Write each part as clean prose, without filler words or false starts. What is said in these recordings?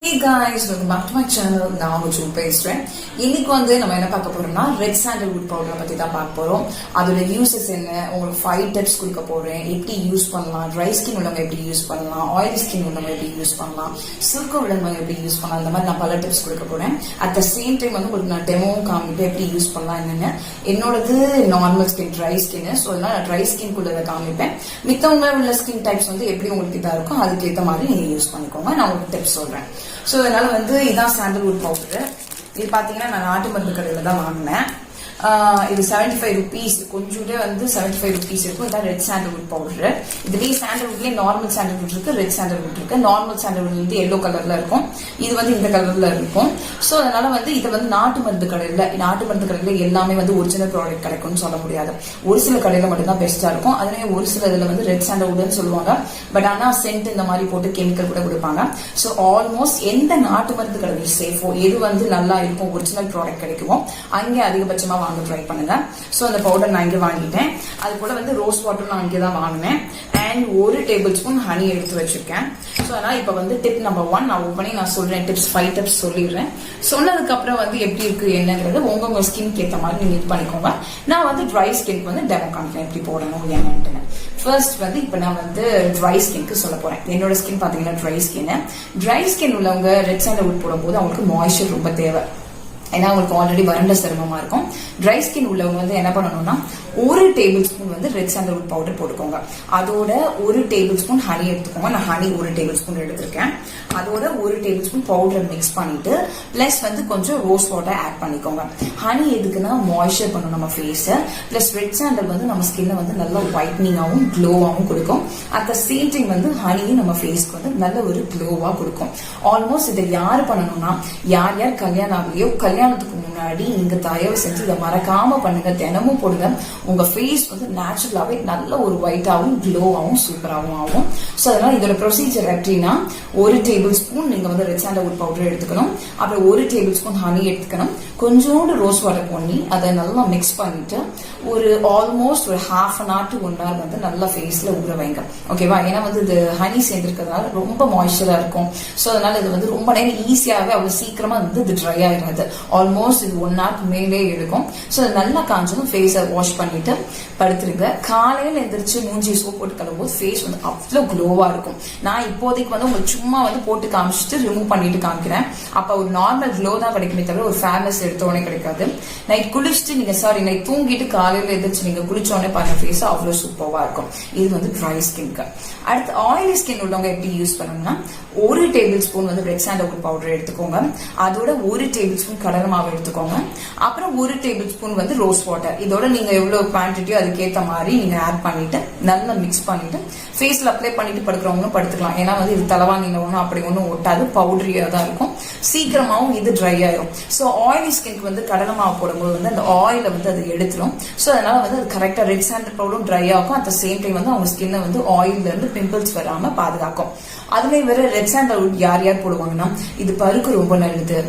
Hey guys, welcome back to my channel. நான் உங்க பேசுறேன். இன்னைக்கு நம்ம என்ன பார்க்க போறோம்னா ரெட் சாண்டல்வுட் பவுடரை பத்தி தான் பார்க்க போறோம். அதோட யூசஸ் என்ன, உங்களுக்கு 5 டிப்ஸ் கொடுக்க போறேன். எப்படி யூஸ் பண்ணலாம், ட்ரை ஸ்கின் உள்ளவங்க எப்படி யூஸ் பண்ணலாம், ஆயிலி ஸ்கின் உள்ளவங்க எப்படி யூஸ் பண்ணலாம், சில்க் உள்ளவங்க எப்படி யூஸ் பண்ணலாம், இந்த மாதிரி நான் பல டிப்ஸ் கொடுக்க போறேன். அட் த சேம் டைம் உங்களுக்கு நான் டெமோவும் காமிட்டு எப்படி யூஸ் பண்ணலாம் என்னன்னு. என்னோடது normal skin, dry skin. So அதனால நான் ட்ரை ஸ்கின் குள்ளதை காமிப்பேன். மித்தவங்க உள்ள ஸ்கின் டைப்ஸ் எப்படி உங்களுக்கு இதா இருக்கும் அதுக்கேற்ற மாதிரி நீங்க யூஸ் பண்ணிக்கோங்க. நான் உங்களுக்கு டிப்ஸ் சொல்றேன். ஸோ அதனால இதான் சாண்டல்வுட் பவுடர். இது பாத்தீங்கன்னா நான் நாட்டு மருந்து கடையில தான் வாங்கினேன். இது 75 rupees, கொஞ்சம் 75 rupees இருக்கும். இதான் ரெட் சாண்டல்வுட் பவுடர். இதுலயே சாண்டல்வுட்லயே நார்மல் சாண்டல்வுட் இருக்கு, ரெட் சாண்டல்வுட் இருக்கு. நார்மல் சாண்டல்வுட் எல்லோ கலர்ல இருக்கும், இது இந்த கலர்ல இருக்கும். சோ அதனால இதை நாட்டு மருந்து கடையில எல்லாமே ஒரிஜினல் ப்ராடக்ட் கிடைக்கும்னு சொல்ல முடியாது. ஒரு சில கடையில மட்டும் தான் பெஸ்டா இருக்கும். அதுலயே ஒரு சில இதுல ரெட் சாண்டல்வுட்னு சொல்லுவாங்க. பட் ஆனா சென்ட் இந்த மாதிரி போட்டு கெமிக்கல் கூட கொடுப்பாங்க. சோ ஆல்மோஸ்ட் எந்த நாட்டு மருந்து கடையில் சேஃபோ, எது நல்லா இருக்கும், ஒரிஜினல் ப்ராடக்ட் கிடைக்குமோ அங்கே அதிகபட்சமா ட்ரை பண்ணுங்க. சோ அந்த பவுடர் நான் இங்க வாங்கிட்டேன். அது கூட ரோஸ் வாட்டர் நான் இங்க தான் வாங்கினேன். அண்ட் 1 டேபிள் ஸ்பூன் ஹனி எடுத்து வச்சிருக்கேன். சோ அதனால இப்ப டிப் நம்பர் 1 நான் ஓபன் பண்ணி நான் சொல்றேன். டிப்ஸ் 5 டிப்ஸ் சொல்லிடுறேன். சொன்னதுக்கு அப்புறம் எப்படி இருக்கு என்னங்கிறது உங்க ஸ்கின்க்கு ஏத்த மாதிரி நீங்க பண்ணிக்கோங்க. நான் ட்ரை ஸ்கின்க்கு டெமோ காமிக்கிறேன் எப்படி போடணும் என்னன்னு. ஃபர்ஸ்ட் இப்ப நான் ட்ரை ஸ்கின்க்கு சொல்ல போறேன். என்னோட ஸ்கின் பாத்தீங்கன்னா ட்ரை ஸ்கின் உள்ளவங்க ரெட் சாண்டல்வுட் போடும்போது அவங்களுக்கு மாய்ஸ்சர் ரொம்ப தேவை. ஏன்னா உங்களுக்கு ஆல்ரெடி வறண்ட சருமமா இருக்கும். ட்ரை ஸ்கின் உள்ளவங்க என்ன பண்ணணும்னா 1 tablespoon red sandalwood powder போட்டுக்கோங்க. அதோட 1 டேபிள் ஸ்பூன் ஹனி எடுத்துக்கோங்க. நான் ஹனி 1 டேபிள் ஸ்பூன் எடுத்திருக்கேன். அதோட 1 டேபிள் ஸ்பூன் பவுடர் மிக்ஸ் பண்ணிட்டு பிளஸ் கொஞ்சம் ரோஸ் வாட்டர் ஆட் பண்ணிக்கோங்க. ஹனி எதுக்குன்னா மாய்ஸ்சர் பண்ணும் நம்ம ஃபேஸ். பிளஸ் ரெட் சாண்டல் நம்ம ஸ்கின்னை நல்லா ஒயிட்னிங்காவும் க்ளோவாவும் கொடுக்கும். At the same time honey நம்ம ஃபேஸ்க்கு நல்ல ஒரு க்ளோவா கொடுக்கும். ஆல்மோஸ்ட் இதை யாரு பண்ணணும்னா யார் கல்யாணம் ஆகலையோ கல்யாணத்துக்கு முன்னாடி நீங்க தயவு செஞ்சு இதை மறக்காம பண்ணுங்க. தினமும் போடுங்க. உங்க ஃபேஸ் நேச்சுரலாவே நல்ல ஒரு ஒயிட்டாவும் க்ளோவாவும் சூப்பராகவும் ஆகும். சோ அதனால இதோட ப்ரொசீஜர் எப்படின்னா 1 டேபிள் ஸ்பூன் நீங்க ரெட் சாண்டல்வுட் பவுடர் எடுத்துக்கணும். அப்புறம் 1 டேபிள் ஸ்பூன் ஹனி எடுத்துக்கணும். கொஞ்சோண்டு ரோஸ் வாட்டர் பண்ணி அதை நல்லா மிக்ஸ் பண்ணிட்டு ஒரு ஆல்மோஸ்ட் ஒரு ½ an hour to 1 hour நல்லா ஃபேஸ்ல ஊற வைங்க. ஓகேவா? ஏன்னா இது ஹனி சேர்ந்திருக்கிறதுனால ரொம்ப மாய்ஸ்சரா இருக்கும். சோ அதனால இது ரொம்ப நேரம் ஈஸியாவே அவ்வளவு சீக்கிரமா இது ட்ரை ஆயிடாது. ஆல்மோஸ்ட் இது 1 hour மேலே எடுக்கும். சோ நல்லா காஞ்சதும் ஃபேஸை வாஷ் பண்ணிட்டு படுத்துருங்க. காலையில எந்திரிச்சு மூஞ்சி சோப் போட்டு கழுவும்போது ஃபேஸ் அவ்வளவு க்ளோவா இருக்கும். நான் இப்போதைக்கு உங்களுக்கு சும்மா போட்டு காமிச்சிட்டு ரிமூவ் பண்ணிட்டு காமிக்கிறேன். அப்ப ஒரு நார்மல் க்ளோ தான் கிடைக்குமே தவிர ஒரு ஃபேர்னஸ் எடுத்தோடனே கிடைக்காது. நைட் குளிச்சுட்டு நைட் தூங்கிட்டு காலையில எந்திரிச்சு நீங்க குளிச்சோடனே பாருங்க ஃபேஸ் அவ்வளவு சூப்பரா இருக்கும். இது ட்ரை ஸ்கின்க்கு. அடுத்து ஆயிலி ஸ்கின் உள்ளவங்க எப்படி யூஸ் பண்ணணும்னா 1 tablespoon red sandalwood powder எடுத்துக்கோங்க. அதோட 1 டேபிள் ஸ்பூன் கடலை மாவு எடுத்துக்கோங்க. அப்புறம் 1 டேபிள் ஸ்பூன் ரோஸ் வாட்டர். இதோட நீங்க எவ்வளவு குவான்டிட்டியோ அதுக்கேற்ற மாதிரி நீங்க ஆட் பண்ணிட்டு நல்லா மிக்ஸ் பண்ணிட்டு ஃபேஸ்ல அப்ளை பண்ணிட்டு படுக்கிறவங்களும் படுத்துக்கலாம். ஏன்னா இது தலைவாணியில ஒன்றும் அப்படி ஒன்றும் ஒட்டாது, பவுடரியா தான் இருக்கும். சீக்கிரமாவும் இது ட்ரை ஆயிரும். ஸோ ஆயிலி ஸ்கின்க்கு கடலை மாவு போடும்போது அந்த ஆயில அது எடுத்துரும். ஸோ அதனால அது கரெக்டா ரெட் சாண்டல் பவுடரும் ட்ரை ஆகும். அட் த சேம் டைம் அவங்க ஸ்கின்னை ஆயில்ல இருந்து பிம்பிள்ஸ் வராம பாதுகாக்கும். அதுலயே வேற ரெட் சாண்டல்வுட் யார் போடுவாங்கன்னா இது பருக்கு ரொம்ப நல்லது.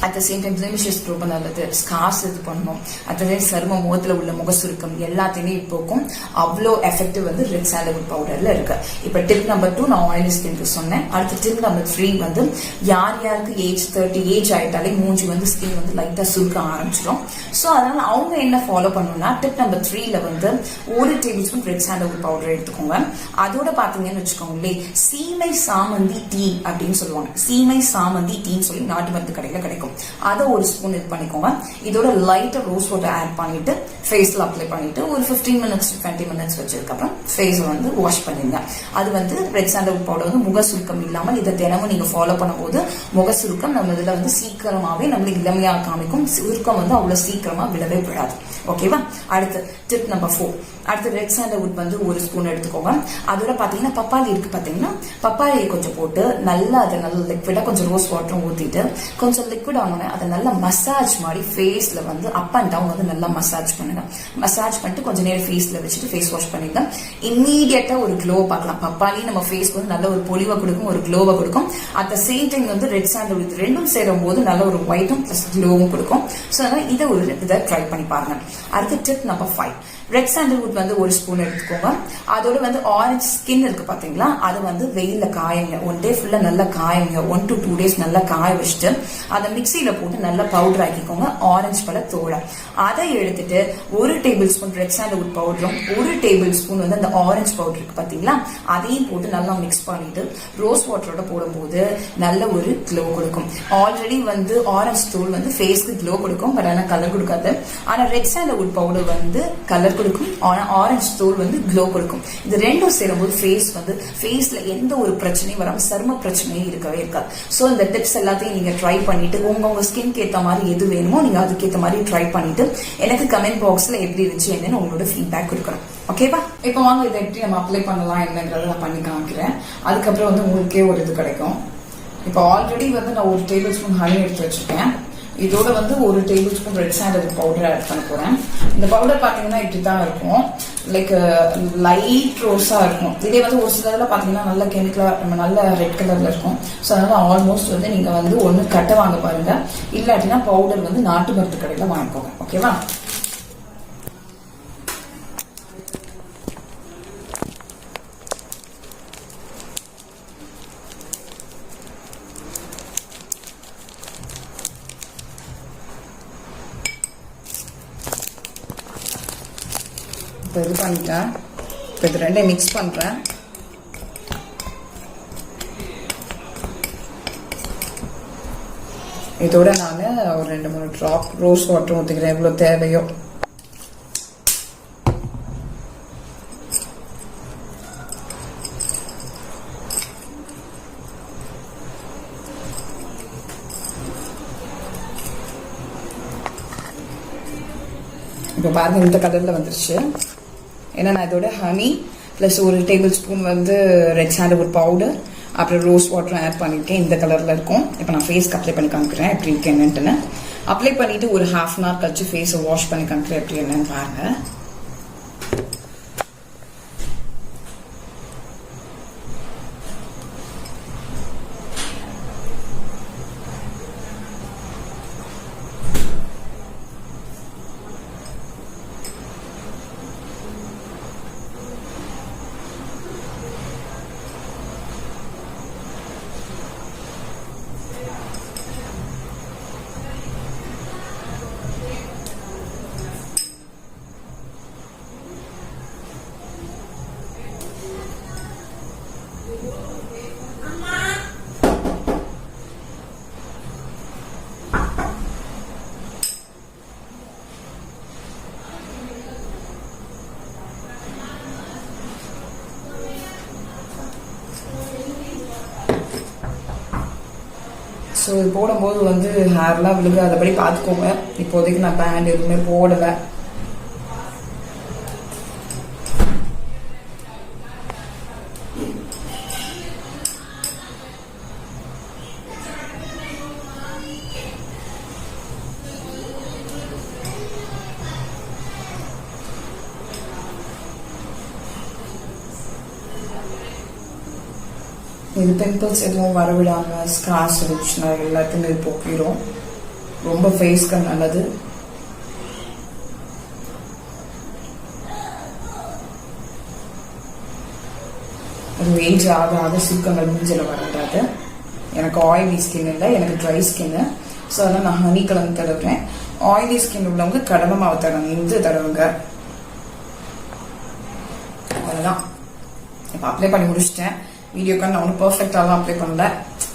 At the same time blemishes ரொம்ப நல்லது. ஸ்கார்ஸ் இது பண்ணணும். அத்தனை சரும முகத்துல உள்ள முகசுருக்கம் எல்லாத்தையுமே இப்போக்கும் அவ்வளோ எஃபெக்டிவ் ரெட் சாண்டல்வுட் பவுடர்ல இருக்கு. இப்ப டிப் நம்பர் 2 நான் ஆயிலி ஸ்கின்க்கு சொன்னேன். அடுத்த டிப் நம்பர் 3 யாருக்கு ஏஜ் 30 ஏஜ் ஆயிட்டாலே மூஞ்சி ஸ்கின் லைட்டா சுருக்க ஆரம்பிச்சிடும். சோ அதனால அவங்க என்ன ஃபாலோ பண்ணணும்னா டிப் நம்பர் 3ல 1 tablespoon red sandalwood powder எடுத்துக்கோங்க. அதோட பாத்தீங்கன்னு வச்சுக்கோங்களேன், சீமை சாமந்தி டீ அப்படின்னு சொல்லுவாங்க. சீமை சாமந்தி டீன்னு சொல்லி நாட்டு மருந்து கடையில கிடைக்கும். அதை 1 ஸ்பூன் இது பண்ணிக்கோங்க. இதோட லைட்டா ரோஸ் வாட்டர் ஆட் பண்ணிட்டு ஃபேஸ்ல அப்ளை பண்ணிட்டு ஒரு 15 minutes to 20 minutes வச்சதுக்கு அப்புறம் ஃபேஸ் வாஷ் பண்ணுங்க. அது ரெட் சாண்டல்வுட் பவுடர் முக சுருக்கம் இல்லாமல் இதை தினமும் நீங்க ஃபாலோ பண்ணும்போது முக சுருக்கம் நம்ம இதுல சீக்கிரமாவே நம்மளுக்கு இளமையா காமிக்கும். சுருக்கம் அவ்வளவு சீக்கிரமா விடவே விடாது. ஓகேவா? அடுத்து டிப் நம்பர் 4. அடுத்து ரெட் சாண்டல்வுட் 1 ஸ்பூன் எடுத்துக்கோங்க. அதோட பாத்தீங்கன்னா பப்பாளி இருக்கு. பாத்தீங்கன்னா பப்பாளியை கொஞ்சம் போட்டு நல்லா அதை நல்ல லிக்விடா கொஞ்சம் ரோஸ் வாட்டரும் ஊத்திட்டு கொஞ்சம் லிக்விட் ஆனோடனே அதை நல்லா மசாஜ் மாதிரி ஃபேஸ்ல வந்து அப் அண்ட் டவுன் வந்து நல்லா மசாஜ் பண்ணுங்க. மசாஜ் பண்ணிட்டு கொஞ்ச நேரம் ஃபேஸ்ல வச்சுட்டு ஃபேஸ் வாஷ் பண்ணிடுங்க. இம்மீடியட்டா ஒரு க்ளோ பார்க்கலாம். பப்பாளி நம்ம ஃபேஸ்க்கு வந்து நல்ல ஒரு பொலிவை கொடுக்கும், ஒரு க்ளோவை கொடுக்கும். அட் த சேம் டைம் வந்து ரெட் சாண்டல் இது ரெண்டும் சேரும் போது நல்ல ஒரு ஒயிட்டும் பிளஸ் க்ளோவும் கொடுக்கும். ஸோ அதனால இதை ட்ரை பண்ணி பாருங்க. அடுத்த டிப் நம்பர் 5, ரெட் சாண்டல்வுட் வந்து ஒரு ஸ்பூன் எடுத்துக்கோங்க. அதோட வந்து ஆரஞ்சு ஸ்கின் இருக்கு பாத்தீங்களா, அது வந்து வெயில காயுங்க. 1 டே ஃபுல்லா நல்லா காயுங்க. 1 to 2 days நல்லா காய வச்சுட்டு அதை மிக்சியில போட்டு நல்லா பவுடர் ஆக்கிக்கோங்க. ஆரஞ்சு பழ தோலை அதை எடுத்துட்டு 1 டேபிள் ஸ்பூன் ரெட் சாண்டல்வுட் பவுடரும் 1 டேபிள் ஸ்பூன் வந்து அந்த ஆரஞ்சு பவுடர் இருக்கு பாத்தீங்களா, அதையும் போட்டு நல்லா மிக்ஸ் பண்ணிட்டு ரோஸ் வாட்டரோட போடும்போது நல்ல ஒரு க்ளோ கொடுக்கும். ஆல்ரெடி வந்து ஆரஞ்சு தூள் வந்து ஃபேஸ்க்கு க்ளோ கொடுக்கும், பட் ஆனால் கலர் கொடுக்காது. ஆனா ரெட் சாண்டல்வுட் பவுடர் வந்து கலர் கொடுக்கும், ஆரஞ்சு தூள் வந்து க்ளோ கொடுக்கும். இது ரெண்டும் சேரும்போது ஃபேஸ்ல எந்த ஒரு பிரச்சனையும் வராம சரும பிரச்சனையும் இருக்கவே இருக்காது. சோ இந்த டிப்ஸ் எல்லாத்தையும் நீங்க ட்ரை பண்ணிட்டு உங்க ஸ்கின்க்கு ஏத்த மாதிரி எது வேணுமோ நீங்க அதுக்கேற்ற மாதிரி ட்ரை பண்ணிட்டு எனக்கு கமெண்ட் பாக்ஸ்ல எப்படி இருந்துச்சு என்னன்னு உங்களோட ஃபீட்பேக் கொடுக்கணும். ஓகேவா? இப்போ வாங்க இதை எப்படி நம்ம அப்ளை பண்ணலாம் என்னங்கிறத நான் பண்ணி காமிக்கிறேன். அதுக்கப்புறம் வந்து உங்களுக்கே ஒரு இது கிடைக்கும். இப்போ ஆல்ரெடி வந்து நான் 1 டேபிள் ஸ்பூன் ஹனி எடுத்து வச்சிருக்கேன். இதோட வந்து 1 tablespoon red sandal powder add பண்ண போறேன். இந்த பவுடர் பாத்தீங்கன்னா இப்படிதான் இருக்கும், லைக் லைட் ரோஸா இருக்கும். இதே வந்து ஒரு சிலதுல பாத்தீங்கன்னா நல்ல கெமிக்கலா நல்ல ரெட் கலர்ல இருக்கும். ஸோ அதனால ஆல்மோஸ்ட் வந்து நீங்க வந்து ஒண்ணு கட்டை வாங்க பாருங்க, இல்லாட்டினா பவுடர் வந்து நாட்டு மருந்து கடையில வாங்கிக்கோங்க. ஓகேவா? இது பண்ணிட்டேன். இப்போ இது ரெண்டையும் மிக்ஸ் பண்றேன். இதோட நான் ஒரு 2-3 டிராப் ரோஸ் வாட்டர் ஊற்றிக்கிறேன், எவ்வளோ தேவையோ. இப்போ பாருங்க இந்த கலர்ல வந்துருச்சு. ஏன்னா நான் இதோட ஹனி பிளஸ் 1 டேபிள் ஸ்பூன் வந்து ரெட் சாண்டல்வுட் பவுடர் அப்புறம் ரோஸ் வாட்டர் ஆட் பண்ணிருக்கேன். இந்த கலர்ல இருக்கும். இப்போ நான் ஃபேஸ்க்கு அப்ளை பண்ணி காமிக்கிறேன் எப்படி இருக்கு என்னன்னு. அப்ளை பண்ணிட்டு ஒரு 1/2 hour கழிச்சு ஃபேஸை வாஷ் பண்ணி காமிக்கிறேன் எப்படி என்னன்னு பாருங்க. ஸோ இது போடும்போது வந்து ஹேர்லாம் விழுகாதபடி பார்த்துக்கோங்க. இப்போதைக்கு நான் பேண்ட் எதுவுமே போடலை. இது பிம்பிள்ஸ் எதுவும் வரவிடாம ஸ்கார்ஸ் இருந்துச்சுன்னா எல்லாத்தையுமே போக்கிடும். ரொம்ப ஃபேஸ்க்கு நல்லது. அது ஏஜ் ஆக ஆக சுருக்கங்கள் மூஞ்சில வராது. எனக்கு ஆயிலி ஸ்கின் இல்லை, எனக்கு ட்ரை ஸ்கின்னு. ஸோ அதெல்லாம் நான் ஹனி கலந்து தடவுறேன். ஆயிலி ஸ்கின் உள்ளவங்க கடலை மாவு தடவுங்க. அதுதான் இப்போ அப்ளை பண்ணி முடிச்சிட்டேன். வீடியோக்கான நான் ஒன்றும் பர்ஃபெக்டாலாம் அப்ளை பண்ணல,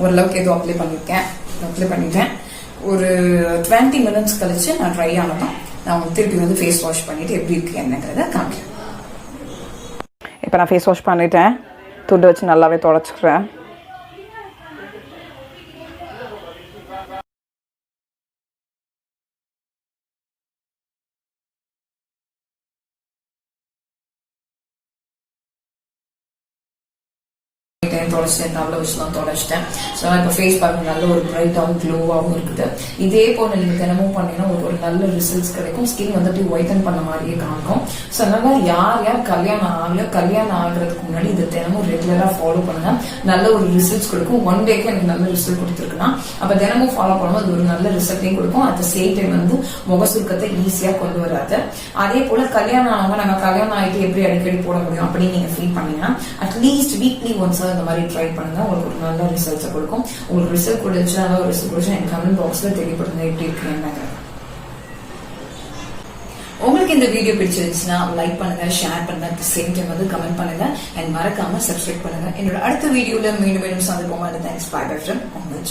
ஓரளவுக்கு ஏதோ அப்ளை பண்ணிட்டேன். ஒரு 20 minutes கழிச்சு நான் ட்ரை ஆனதான் நான் உங்களுக்கு திருப்பி வந்து ஃபேஸ் வாஷ் பண்ணிட்டு எப்படி இருக்கு என்னங்கிறத காமிக்கிறேன். இப்போ நான் ஃபேஸ் வாஷ் பண்ணிட்டேன். துண்டு வச்சு நல்லாவே தொடச்சிக்கிறேன். தொடச்சிட்டேன், டவல வச்சுலாம் தொடச்சிட்டேன். ஸோ இப்போ ஃபேஸ் பாருங்க நல்ல ஒரு பிரைட்டாகவும் க்ளோவாகவும் இருக்குது. இதே போல நீங்க தினமும் பண்ணீங்கன்னா ஒரு நல்ல ரிசல்ட்ஸ் கிடைக்கும். ஸ்கின் வந்துட்டு ஒயிட்டன் பண்ண மாதிரியே காமிக்கும். ஸோ அதனால யார் கல்யாணம் ஆகுறதுக்கு முன்னாடி இது தினமும் ரெகுலரா ஃபாலோ பண்ணுங்க. நல்ல ஒரு ரிசல்ட்ஸ் கொடுக்கும். ஒன் டேக்கு எனக்கு நல்ல ரிசல்ட் கொடுத்துருக்குன்னா அப்ப தினமும் ஃபாலோ பண்ணும்போது அது ஒரு நல்ல ரிசல்ட்டையும் கொடுக்கும். அட் த சேம் டைம் வந்து முக சுருக்கத்தை ஈஸியா கொண்டு வராது. அதே போல கல்யாணம் ஆனவங்க நம்ம கல்யாணம் ஆகிட்டு எப்படி அடிக்கடி போட முடியும் அப்படின்னு நீங்க ஃபீல் பண்ணீங்கன்னா அட்லீஸ்ட் வீக்லி ஒன்ஸ் இந்த மாதிரி ட்ரை பண்ணுங்க. உங்களுக்கு ஒரு நல்ல ரிசல்ட்ஸ் கொடுக்கும். உங்களுக்கு ரிசல்ட் கொடுத்து நல்ல ஒரு ரிசல்ட் கொடுத்து எனக்கு கமெண்ட் பாக்ஸ்ல தெரியப்படுங்க எப்படி இருக்குன்னு. உங்களுக்கு இந்த வீடியோ பிடிச்சிருந்துச்சுன்னா லைக் பண்ணுங்க, ஷேர் பண்ணுங்க, அட் தி சேம் டைம் வந்து கமெண்ட் பண்ணுங்க அண்ட் மறக்காம சப்ஸ்கிரைப் பண்ணுங்க. என்னோட அடுத்த வீடியோல மீண்டும் சந்திப்போம். தேங்க்ஸ். பை பை ஃப்ரம் உங்க